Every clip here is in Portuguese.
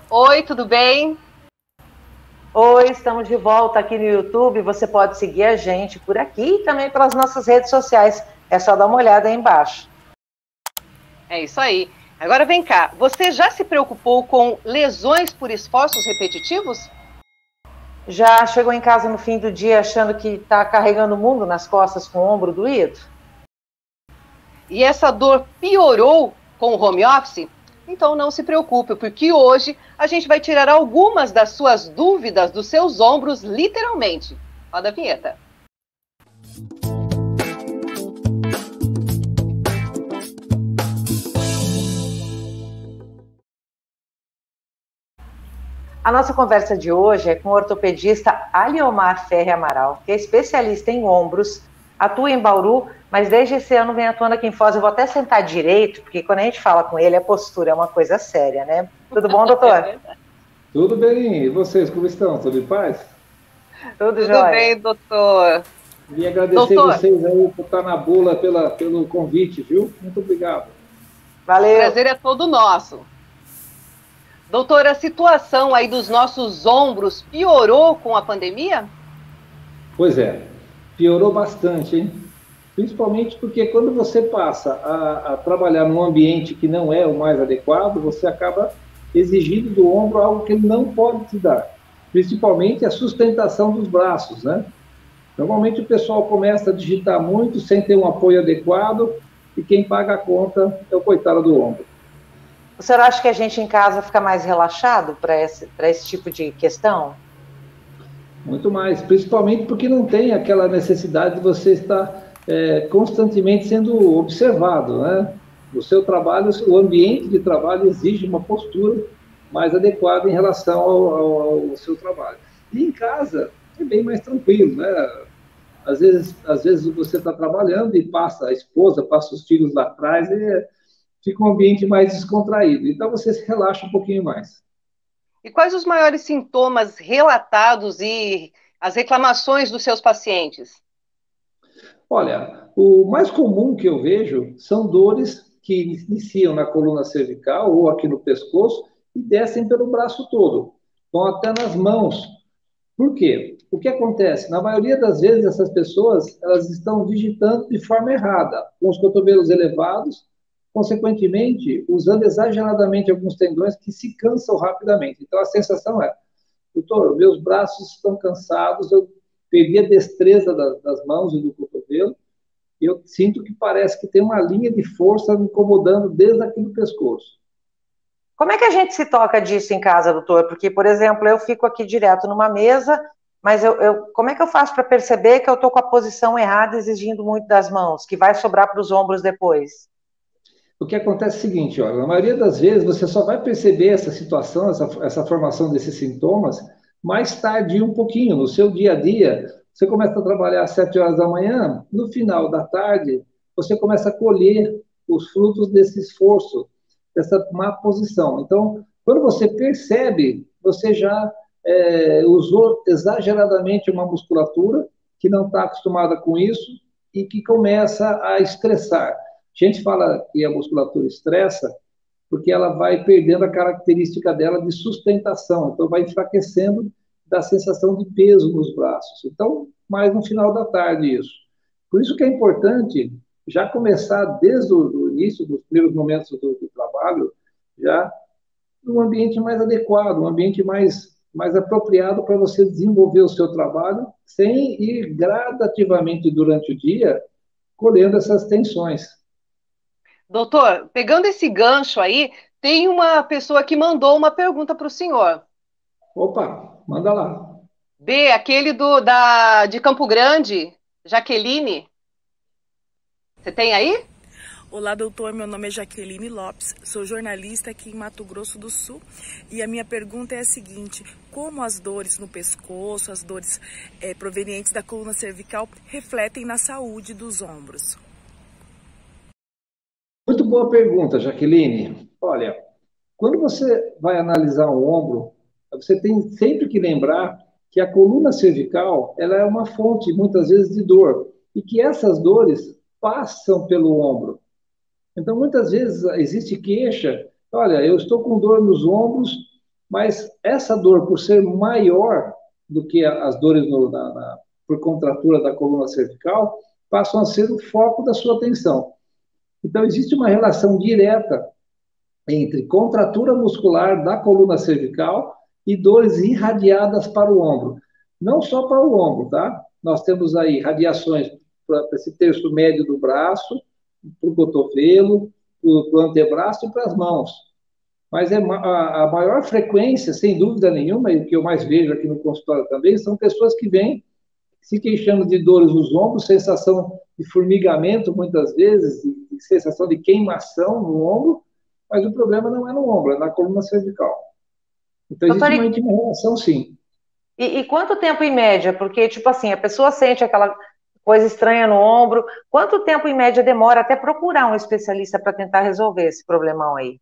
Oi, tudo bem? Oi, estamos de volta aqui no YouTube. Você pode seguir a gente por aqui e também pelas nossas redes sociais. É só dar uma olhada aí embaixo. É isso aí. Agora vem cá, você já se preocupou com lesões por esforços repetitivos? Já chegou em casa no fim do dia achando que está carregando o mundo nas costas com o ombro doído? E essa dor piorou com o home office? Então não se preocupe, porque hoje a gente vai tirar algumas das suas dúvidas dos seus ombros, literalmente. Roda a vinheta. A nossa conversa de hoje é com o ortopedista Aliomar Ferre Amaral, que é especialista em ombros, atua em Bauru, mas desde esse ano vem atuando aqui em Foz. Eu vou até sentar direito, porque quando a gente fala com ele, a postura é uma coisa séria, né? Tudo bom, doutor? Tudo bem, e vocês, como estão? Tudo em paz? Tudo Tudo jóia. bem, doutor? E agradecer Doutor, vocês aí por estar na bula pelo convite, viu? Muito obrigado. o Valeu. prazer é todo nosso. Doutor, a situação aí dos nossos ombros piorou com a pandemia? Pois é, piorou bastante, hein? Principalmente porque quando você passa a trabalhar num ambiente que não é o mais adequado, você acaba exigindo do ombro algo que ele não pode te dar. Principalmente a sustentação dos braços, né? Normalmente o pessoal começa a digitar muito sem ter um apoio adequado e quem paga a conta é o coitado do ombro. O senhor acha que a gente em casa fica mais relaxado para esse tipo de questão? Muito mais, principalmente porque não tem aquela necessidade de você estar constantemente sendo observado, né? O seu trabalho, o ambiente de trabalho exige uma postura mais adequada em relação ao seu trabalho. E em casa é bem mais tranquilo, né? Às vezes você está trabalhando e passa a esposa, passa os filhos lá atrás e fica um ambiente mais descontraído. Então você se relaxa um pouquinho mais. E quais os maiores sintomas relatados e as reclamações dos seus pacientes? Olha, o mais comum que eu vejo são dores que iniciam na coluna cervical ou aqui no pescoço e descem pelo braço todo, vão até nas mãos. Por quê? O que acontece? Na maioria das vezes, essas pessoas elas estão digitando de forma errada, com os cotovelos elevados, consequentemente, usando exageradamente alguns tendões que se cansam rapidamente. Então, a sensação é, doutor, meus braços estão cansados, eu perdi a destreza das mãos e do cotovelo, e eu sinto que parece que tem uma linha de força me incomodando desde aqui no pescoço. Como é que a gente se toca disso em casa, doutor? Porque, por exemplo, eu fico aqui direto numa mesa, mas como é que eu faço para perceber que eu estou com a posição errada, exigindo muito das mãos, que vai sobrar para os ombros depois? O que acontece é o seguinte, olha, na maioria das vezes você só vai perceber essa situação, essa formação desses sintomas, mais tarde um pouquinho, no seu dia a dia. Você começa a trabalhar às 7 horas da manhã, no final da tarde, você começa a colher os frutos desse esforço, dessa má posição. Então, quando você percebe, você já usou exageradamente uma musculatura que não está acostumada com isso e que começa a estressar. A gente fala que a musculatura estressa porque ela vai perdendo a característica dela de sustentação, então vai enfraquecendo da sensação de peso nos braços. Então, mais no final da tarde isso. Por isso que é importante já começar desde o início, dos primeiros momentos do trabalho, já num ambiente mais adequado, um ambiente mais apropriado para você desenvolver o seu trabalho, sem ir gradativamente durante o dia colhendo essas tensões. Doutor, pegando esse gancho aí, tem uma pessoa que mandou uma pergunta para o senhor. Opa, manda lá. B, aquele de Campo Grande, Jaqueline. Você tem aí? Olá, doutor. Meu nome é Jaqueline Lopes, sou jornalista aqui em Mato Grosso do Sul e a minha pergunta é a seguinte: como as dores no pescoço, as dores provenientes da coluna cervical refletem na saúde dos ombros? Muito boa pergunta, Jaqueline. Olha, quando você vai analisar o ombro, você tem sempre que lembrar que a coluna cervical ela é uma fonte, muitas vezes, de dor e que essas dores passam pelo ombro. Então, muitas vezes existe queixa, olha, eu estou com dor nos ombros Mas essa dor, por ser maior do que as dores por contratura da coluna cervical, passam a ser o foco da sua atenção. Então, existe uma relação direta entre contratura muscular da coluna cervical e dores irradiadas para o ombro. Não só para o ombro, tá? Nós temos aí radiações para esse terço médio do braço, para o cotovelo, para o antebraço e para as mãos. Mas a maior frequência, sem dúvida nenhuma, e o que eu mais vejo aqui no consultório também, são pessoas que vêm se queixando de dores nos ombros, sensação de formigamento, muitas vezes, de sensação de queimação no ombro, mas o problema não é no ombro, é na coluna cervical. Então, existe uma íntima relação, sim. E quanto tempo em média? Porque, tipo assim, a pessoa sente aquela coisa estranha no ombro. Quanto tempo em média demora até procurar um especialista para tentar resolver esse problemão aí?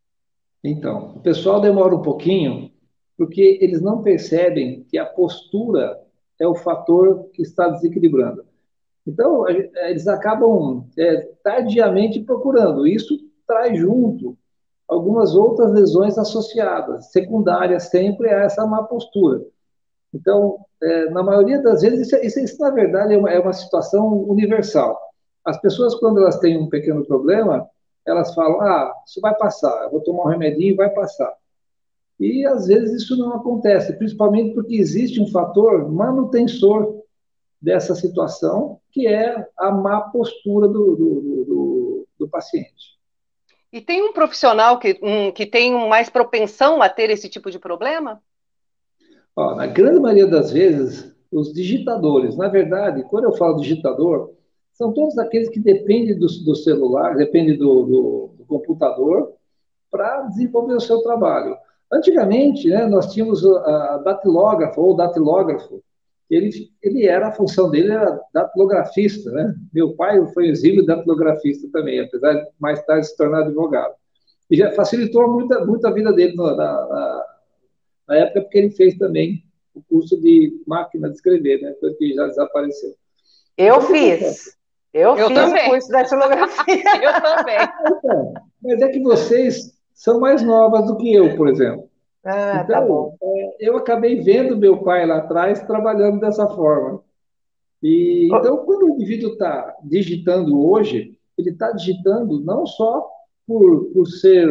Então, o pessoal demora um pouquinho, porque eles não percebem que a postura é o fator que está desequilibrando. Então, eles acabam tardiamente procurando. Isso traz junto algumas outras lesões associadas, secundárias sempre a essa má postura. Então, na maioria das vezes, isso na verdade, é uma situação universal. As pessoas, quando elas têm um pequeno problema, elas falam, isso vai passar, eu vou tomar um remedinho e vai passar. E, às vezes, isso não acontece, principalmente porque existe um fator manutensor dessa situação, que é a má postura do paciente. E tem um profissional que tem mais propensão a ter esse tipo de problema? Na grande maioria das vezes, os digitadores, na verdade, quando eu falo digitador, são todos aqueles que dependem do celular, dependem do computador para desenvolver o seu trabalho. Antigamente, né, nós tínhamos a datilógrafo ou datilógrafo, a função dele era datilografista, né? Meu pai foi exímio datilografista também, apesar de mais tarde se tornar advogado. E já facilitou muito a vida dele na época, porque ele fez também o curso de máquina de escrever, né? Coisa que já desapareceu. Eu fiz também. O curso de datilografia. Eu também. Então, mas é que vocês são mais novas do que eu, por exemplo. Então, tá bom. Eu acabei vendo meu pai lá atrás trabalhando dessa forma. Então, quando o indivíduo está digitando hoje, ele está digitando não só por ser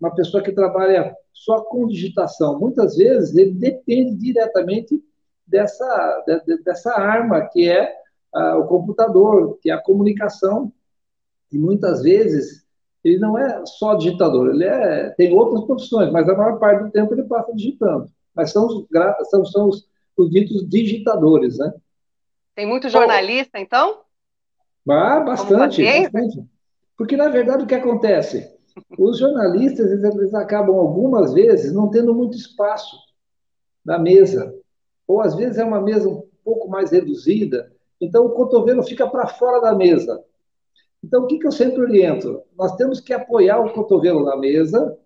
uma pessoa que trabalha só com digitação. Muitas vezes ele depende diretamente dessa arma que é o computador, que é a comunicação. E muitas vezes ele não é só digitador, tem outras profissões, mas a maior parte do tempo ele passa digitando. Mas são os ditos digitadores, né? Tem muito jornalista, então? Bastante. Porque, na verdade, o que acontece? Os jornalistas, eles acabam, algumas vezes, não tendo muito espaço na mesa. Ou, às vezes, é uma mesa um pouco mais reduzida, então o cotovelo fica para fora da mesa. Então, o que eu sempre oriento? Nós temos que apoiar o cotovelo na mesa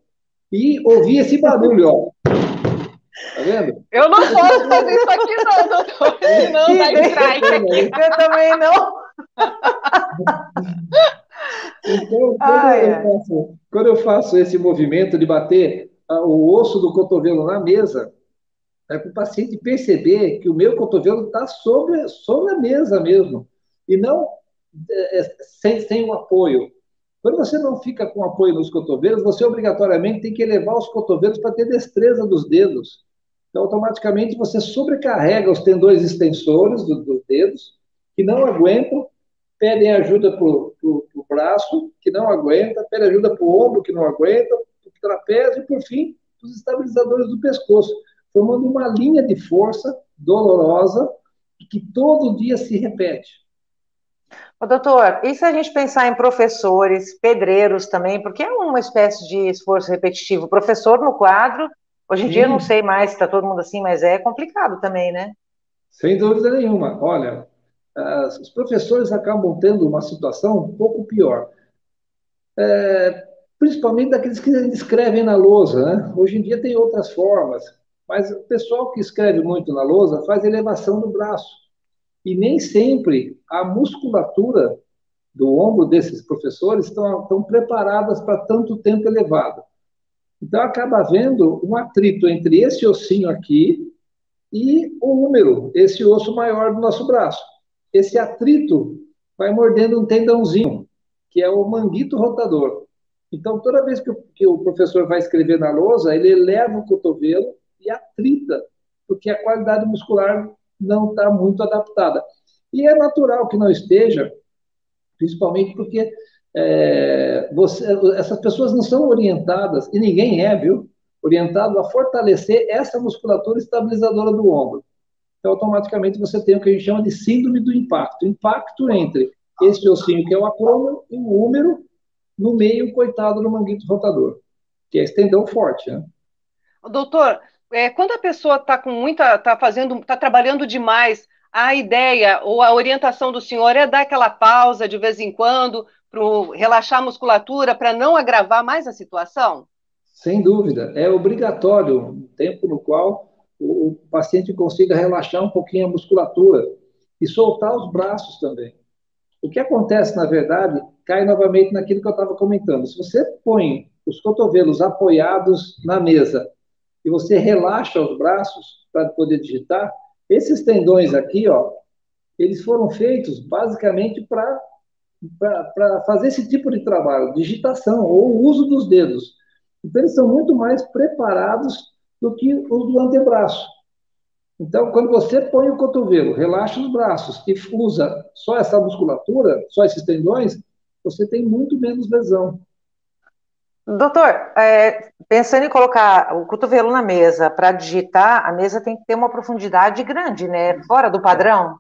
e ouvir esse barulho, ó. Tá vendo? Eu não posso fazer isso aqui não, doutor. Senão dá strike aqui. Eu também não. Então, quando eu faço esse movimento de bater o osso do cotovelo na mesa, é para o paciente perceber que o meu cotovelo está sobre a mesa mesmo, e não sem o apoio. Quando você não fica com apoio nos cotovelos, você obrigatoriamente tem que elevar os cotovelos para ter destreza dos dedos. Então, automaticamente, você sobrecarrega os tendões extensores dos dedos, que não aguentam, pedem ajuda para o braço, que não aguenta, pedem ajuda para o ombro, que não aguenta, para o trapézio e, por fim, os estabilizadores do pescoço, formando uma linha de força dolorosa que todo dia se repete. Doutor, e se a gente pensar em professores, pedreiros também, porque é uma espécie de esforço repetitivo. Professor no quadro, hoje em dia eu não sei mais se está todo mundo assim, mas é complicado também, né? Sem dúvida nenhuma. Olha, os professores acabam tendo uma situação um pouco pior. Principalmente daqueles que escrevem na lousa, né? Hoje em dia tem outras formas, mas o pessoal que escreve muito na lousa faz elevação do braço. E nem sempre a musculatura do ombro desses professores estão preparadas para tanto tempo elevado. Então, acaba havendo um atrito entre esse ossinho aqui e o húmero, esse osso maior do nosso braço. Esse atrito vai mordendo um tendãozinho, que é o manguito rotador. Então, toda vez que o professor vai escrever na lousa, ele eleva o cotovelo e atrita, porque a qualidade muscular não está muito adaptada. E é natural que não esteja, principalmente porque essas pessoas não são orientadas, e ninguém é, viu? Orientado a fortalecer essa musculatura estabilizadora do ombro. Então, automaticamente, você tem o que a gente chama de síndrome do impacto. Impacto entre esse ossinho, que é o acrômio, e o húmero, no meio, coitado do manguito rotador, que é esse tendão forte, né? Doutor, quando a pessoa está trabalhando demais, a ideia ou a orientação do senhor é dar aquela pausa de vez em quando para relaxar a musculatura para não agravar mais a situação? Sem dúvida. É obrigatório um tempo no qual o paciente consiga relaxar um pouquinho a musculatura e soltar os braços também. O que acontece, na verdade, cai novamente naquilo que eu estava comentando. Se você põe os cotovelos apoiados na mesa e você relaxa os braços para poder digitar, esses tendões aqui, ó, eles foram feitos basicamente para fazer esse tipo de trabalho, digitação ou o uso dos dedos. Então, eles são muito mais preparados do que os do antebraço. Então, quando você põe o cotovelo, relaxa os braços e usa só essa musculatura, só esses tendões, você tem muito menos lesão. Doutor, pensando em colocar o cotovelo na mesa para digitar, a mesa tem que ter uma profundidade grande, né? Fora do padrão?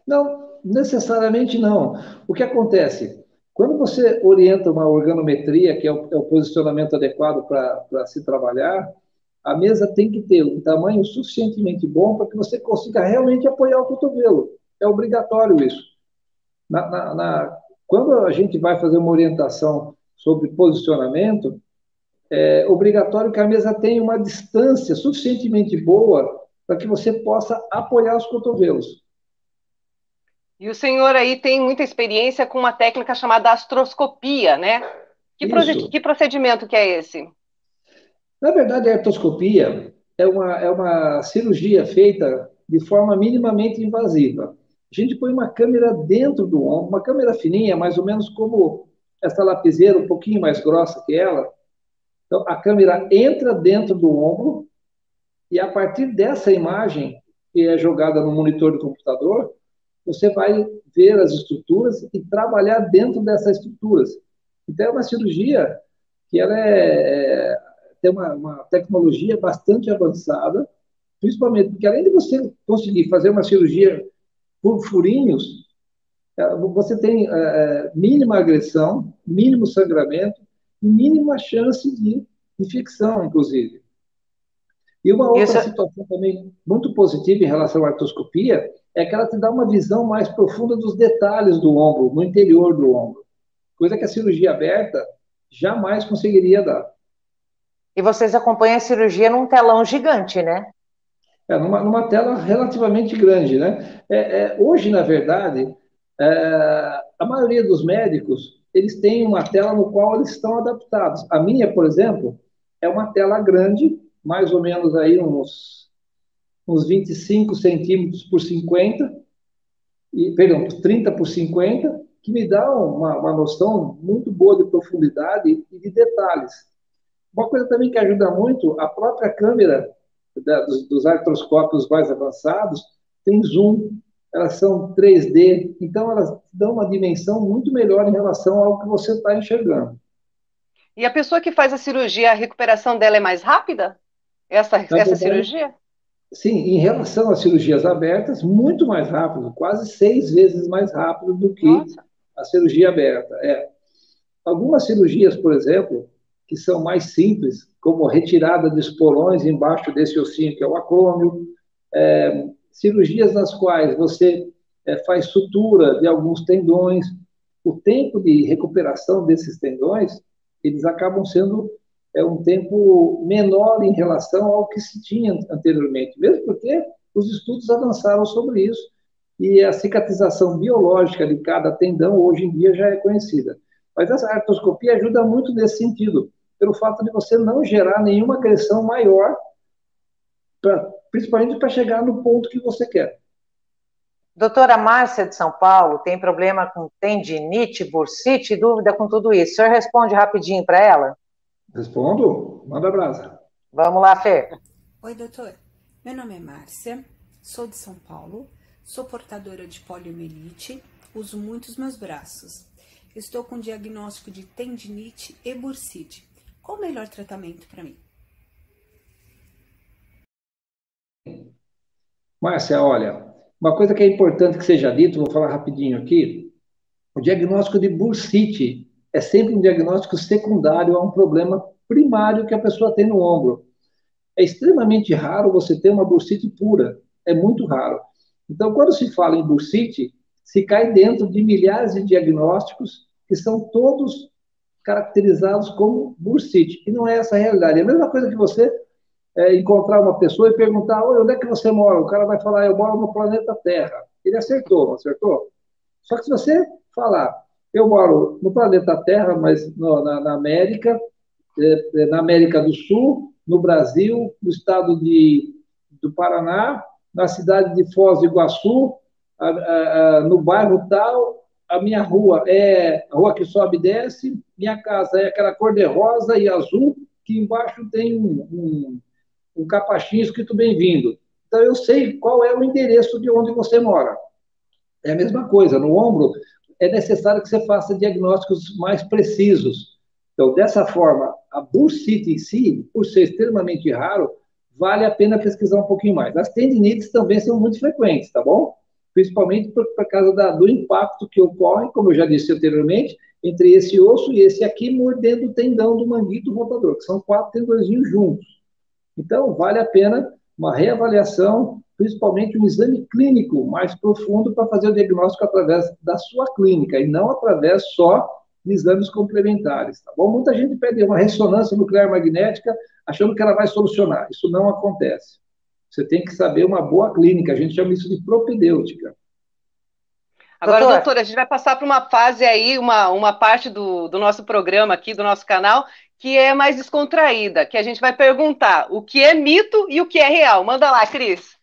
Não, necessariamente não. O que acontece? Quando você orienta uma organometria, que é o posicionamento adequado para se trabalhar, a mesa tem que ter um tamanho suficientemente bom para que você consiga realmente apoiar o cotovelo. É obrigatório isso. Quando a gente vai fazer uma orientação sobre posicionamento, é obrigatório que a mesa tenha uma distância suficientemente boa para que você possa apoiar os cotovelos. E o senhor aí tem muita experiência com uma técnica chamada astroscopia, né? Isso. Que procedimento que é esse? Na verdade, a artroscopia é uma cirurgia feita de forma minimamente invasiva. A gente põe uma câmera dentro do ombro, uma câmera fininha, mais ou menos como essa lapiseira, um pouquinho mais grossa que ela. Então, a câmera entra dentro do ombro e, a partir dessa imagem, que é jogada no monitor do computador, você vai ver as estruturas e trabalhar dentro dessas estruturas. Então, é uma cirurgia que ela tem uma tecnologia bastante avançada, principalmente porque, além de você conseguir fazer uma cirurgia por furinhos, você tem mínima agressão, mínimo sangramento, mínima chance de infecção, inclusive. E uma outra situação também muito positiva em relação à artroscopia é que ela te dá uma visão mais profunda dos detalhes do ombro, no interior do ombro, coisa que a cirurgia aberta jamais conseguiria dar. E vocês acompanham a cirurgia num telão gigante, né? Numa tela relativamente grande, né? Hoje, na verdade, a maioria dos médicos, eles têm uma tela no qual eles estão adaptados. A minha, por exemplo, é uma tela grande, mais ou menos aí uns 25 centímetros por 50, perdão, 30 por 50, que me dá uma noção muito boa de profundidade e de detalhes. Uma coisa também que ajuda muito, a própria câmera dos artroscópios mais avançados tem zoom, elas são 3D, então elas dão uma dimensão muito melhor em relação ao que você está enxergando. E a pessoa que faz a cirurgia, a recuperação dela é mais rápida? Essa cirurgia? Sim, em relação às cirurgias abertas, muito mais rápido, quase 6 vezes mais rápido do que a cirurgia aberta. Algumas cirurgias, por exemplo, que são mais simples, como retirada de esporões embaixo desse ossinho, que é o acrômio, cirurgias nas quais você faz sutura de alguns tendões, o tempo de recuperação desses tendões, eles acabam sendo um tempo menor em relação ao que se tinha anteriormente, mesmo porque os estudos avançaram sobre isso e a cicatrização biológica de cada tendão hoje em dia já é conhecida. Mas essa artroscopia ajuda muito nesse sentido, pelo fato de você não gerar nenhuma agressão maior, principalmente para chegar no ponto que você quer. Doutora Márcia de São Paulo tem problema com tendinite, bursite, dúvida com tudo isso. O senhor responde rapidinho para ela? Respondo, manda brasa. Vamos lá, Fê. Oi, doutor. Meu nome é Márcia, sou de São Paulo, sou portadora de poliomielite, uso muito os meus braços. Estou com diagnóstico de tendinite e bursite. Qual o melhor tratamento para mim? Márcia, olha, uma coisa que é importante que seja dito, vou falar rapidinho aqui, o diagnóstico de bursite é sempre um diagnóstico secundário a um problema primário que a pessoa tem no ombro. É extremamente raro você ter uma bursite pura, é muito raro. Então, quando se fala em bursite, se cai dentro de milhares de diagnósticos que são todos caracterizados como bursite, e não é essa a realidade. É a mesma coisa que você encontrar uma pessoa e perguntar: oi, onde é que você mora? O cara vai falar: eu moro no planeta Terra. Ele acertou, não acertou? Só que se você falar: eu moro no planeta Terra, mas na América, na América do Sul, no Brasil, no estado do Paraná, na cidade de Foz do Iguaçu, no bairro tal, a minha rua é a rua que sobe e desce, minha casa é aquela cor de rosa e azul, que embaixo tem um capachinho escrito bem-vindo. Então, eu sei qual é o endereço de onde você mora. É a mesma coisa, no ombro é necessário que você faça diagnósticos mais precisos. Então, dessa forma, a bursite em si, por ser extremamente raro, vale a pena pesquisar um pouquinho mais. As tendinites também são muito frequentes, tá bom? Principalmente por causa do impacto que ocorre, como eu já disse anteriormente, entre esse osso e esse aqui, mordendo o tendão do manguito rotador, que são 4 tendõezinhos juntos. Então, vale a pena uma reavaliação, principalmente um exame clínico mais profundo para fazer o diagnóstico através da sua clínica e não através só de exames complementares, tá bom? Muita gente pede uma ressonância nuclear magnética achando que ela vai solucionar. Isso não acontece. Você tem que saber uma boa clínica, a gente chama isso de propedêutica. Agora, doutora, a gente vai passar para uma fase aí, uma parte do nosso programa aqui, do nosso canal, que é mais descontraída, que a gente vai perguntar o que é mito e o que é real. Manda lá, Cris.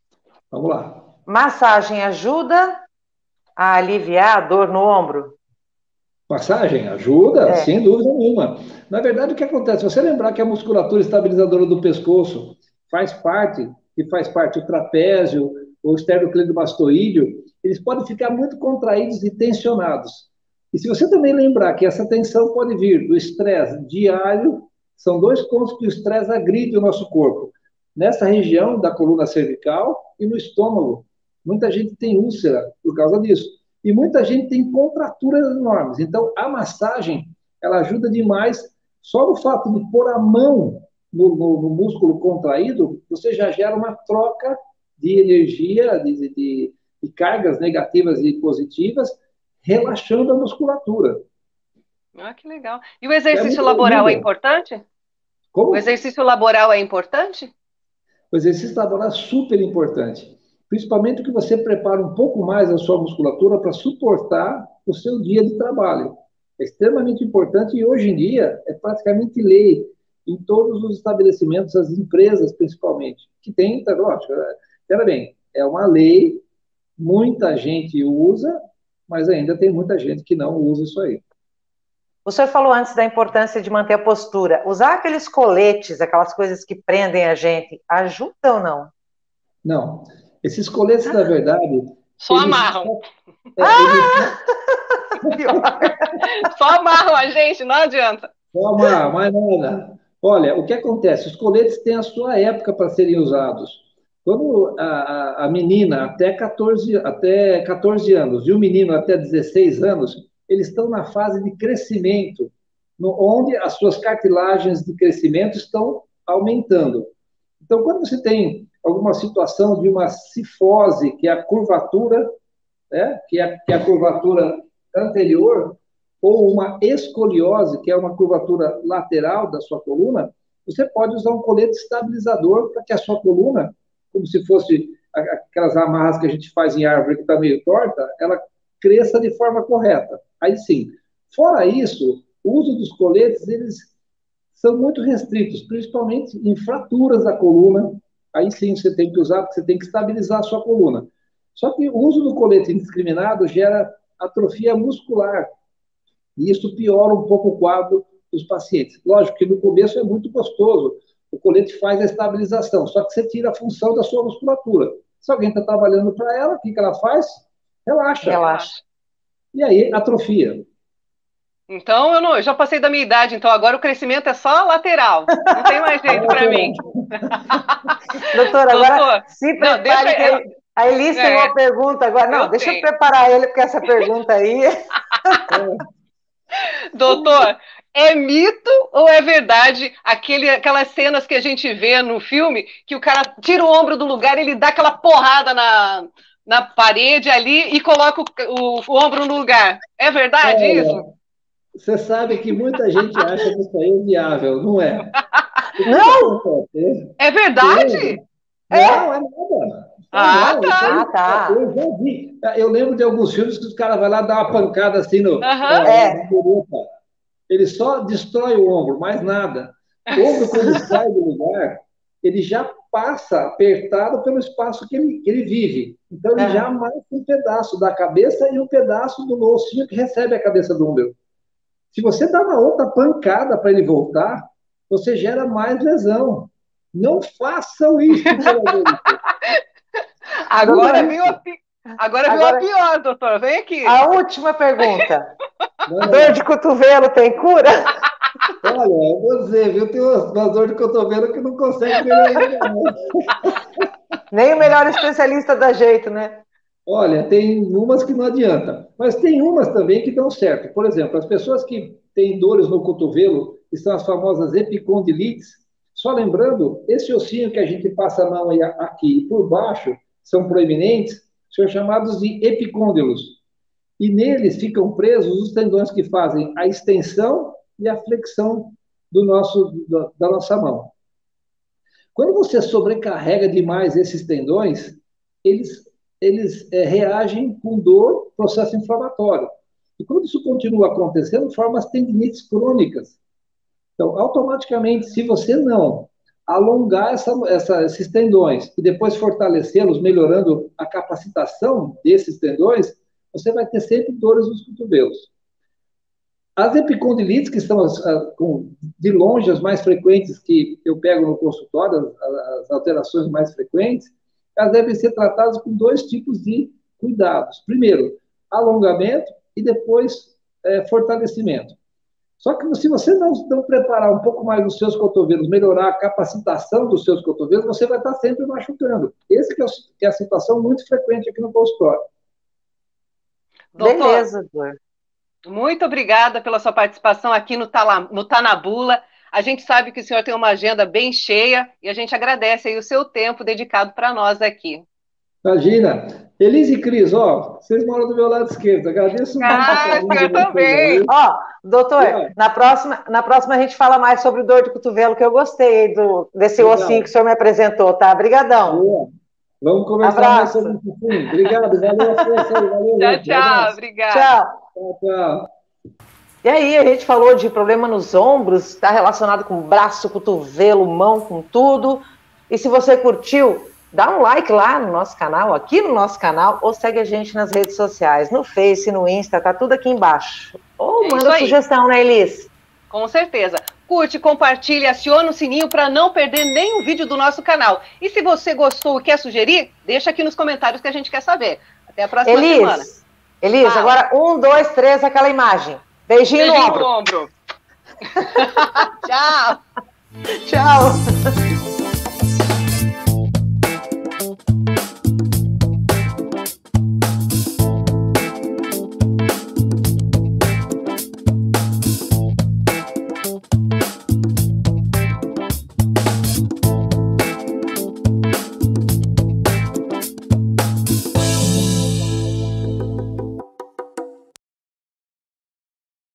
Vamos lá. Massagem ajuda a aliviar a dor no ombro? Massagem ajuda, sem dúvida nenhuma. Na verdade, o que acontece? Se você lembrar que a musculatura estabilizadora do pescoço faz parte o trapézio, o esternocleidomastoídeo, eles podem ficar muito contraídos e tensionados. E se você também lembrar que essa tensão pode vir do estresse diário, são 2 pontos que o estresse agride o nosso corpo. Nessa região da coluna cervical e no estômago. Muita gente tem úlcera por causa disso. E muita gente tem contraturas enormes. Então, a massagem, ela ajuda demais. Só no fato de pôr a mão no músculo contraído, você já gera uma troca de energia, de cargas negativas e positivas, relaxando a musculatura. Ah, que legal. E o exercício laboral é importante? Como? O exercício laboral é importante? O exercício laboral é super importante. Principalmente que você prepara um pouco mais a sua musculatura para suportar o seu dia de trabalho. É extremamente importante e hoje em dia é praticamente lei em todos os estabelecimentos, as empresas principalmente, que tem, lógico, pera bem, é uma lei, muita gente usa, mas ainda tem muita gente que não usa isso aí. O senhor falou antes da importância de manter a postura. Usar aqueles coletes, aquelas coisas que prendem a gente, ajuda ou não? Não. Esses coletes, na verdade... Só amarram. Só amarram a gente, não adianta. Só amarram, mais nada. Olha, o que acontece? Os coletes têm a sua época para serem usados. Quando a menina até 14 anos e o menino até 16 anos, eles estão na fase de crescimento, onde as suas cartilagens de crescimento estão aumentando. Então, quando você tem alguma situação de uma cifose, que é a curvatura, né, que é a curvatura anterior, ou uma escoliose, que é uma curvatura lateral da sua coluna, você pode usar um colete estabilizador para que a sua coluna, como se fosse aquelas amarras que a gente faz em árvore que está meio torta, ela cresça de forma correta. Aí sim. Fora isso, o uso dos coletes, eles são muito restritos, principalmente em fraturas da coluna. Aí sim você tem que usar, porque você tem que estabilizar a sua coluna. Só que o uso do colete indiscriminado gera atrofia muscular, e isso piora um pouco o quadro dos pacientes. Lógico que no começo é muito gostoso, o colete faz a estabilização, só que você tira a função da sua musculatura. Se alguém está trabalhando para ela, o que ela faz? Relaxa. Relaxa. E aí, atrofia. Então, eu já passei da minha idade, então agora o crescimento é só lateral. Não tem mais jeito para mim. Doutora, agora se prepare, deixa que a Elis tem uma pergunta agora. Não, deixa eu preparar ele, porque essa pergunta aí... Doutor, é mito ou é verdade aquelas cenas que a gente vê no filme, que o cara tira o ombro do lugar, ele dá aquela porrada na parede ali e coloca o ombro no lugar? É verdade isso? Você sabe que muita gente acha que isso aí é viável, não é? Não! É verdade? Não, é nada. Tá. Eu já vi. Eu lembro de alguns filmes que os caras vão lá dar uma pancada assim no buruca. Ele só destrói o ombro, mais nada. O ombro, quando sai do lugar, ele já passa apertado pelo espaço que ele vive. Então, ele já amassa um pedaço da cabeça e um pedaço do ossinho que recebe a cabeça do ombro. Se você dá uma outra pancada para ele voltar, você gera mais lesão. Não façam isso, pelo amor de Deus. Agora viu a pior, doutor. Vem aqui. A última pergunta. Dor de cotovelo tem cura? Olha, eu vou dizer, viu? Tem umas dores de cotovelo que não consegue melhorar. Nem o melhor especialista dá jeito, né? Olha, tem umas que não adianta. Mas tem umas também que dão certo. Por exemplo, as pessoas que têm dores no cotovelo, que são as famosas epicondilites, só lembrando, esse ossinho que a gente passa a mão aqui e por baixo, são proeminentes, são chamados de epicôndilos. E neles ficam presos os tendões que fazem a extensão e a flexão da nossa mão. Quando você sobrecarrega demais esses tendões, eles reagem com dor, processo inflamatório. E quando isso continua acontecendo, forma as tendinites crônicas. Então, automaticamente, se você não alongar esses tendões e depois fortalecê-los, melhorando a capacitação desses tendões, você vai ter sempre dores nos cotovelos. As epicondilites, que são de longe as mais frequentes que eu pego no consultório, as alterações mais frequentes, elas devem ser tratadas com dois tipos de cuidados. Primeiro, alongamento e depois fortalecimento. Só que se você não preparar um pouco mais os seus cotovelos, melhorar a capacitação dos seus cotovelos, você vai estar sempre machucando. Esse que é a situação muito frequente aqui no consultório. Doutor, beleza, doutor. Muito obrigada pela sua participação aqui no Tá na Bula. A gente sabe que o senhor tem uma agenda bem cheia e a gente agradece aí o seu tempo dedicado para nós aqui. Imagina. Elise e Cris, vocês moram do meu lado esquerdo. Agradeço muito. Eu também. Doutor, na próxima a gente fala mais sobre dor de cotovelo, que eu gostei desse ossinho que o senhor me apresentou, tá? Obrigadão. Boa. Vamos conversar mais sobre isso. Obrigado, valeu a força aí. Valeu, tchau, obrigado. Tchau. E aí, a gente falou de problema nos ombros, está relacionado com braço, cotovelo, mão, com tudo. E se você curtiu, dá um like lá no nosso canal, aqui no nosso canal, ou segue a gente nas redes sociais, no Face, no Insta, tá tudo aqui embaixo. Ou manda sugestão, né, Elis? Com certeza. Curte, compartilhe, aciona o sininho para não perder nenhum vídeo do nosso canal. E se você gostou e quer sugerir, deixa aqui nos comentários que a gente quer saber. Até a próxima semana. Elis, agora 1, 2, 3, aquela imagem. Beijinho no ombro. Tchau. Tchau.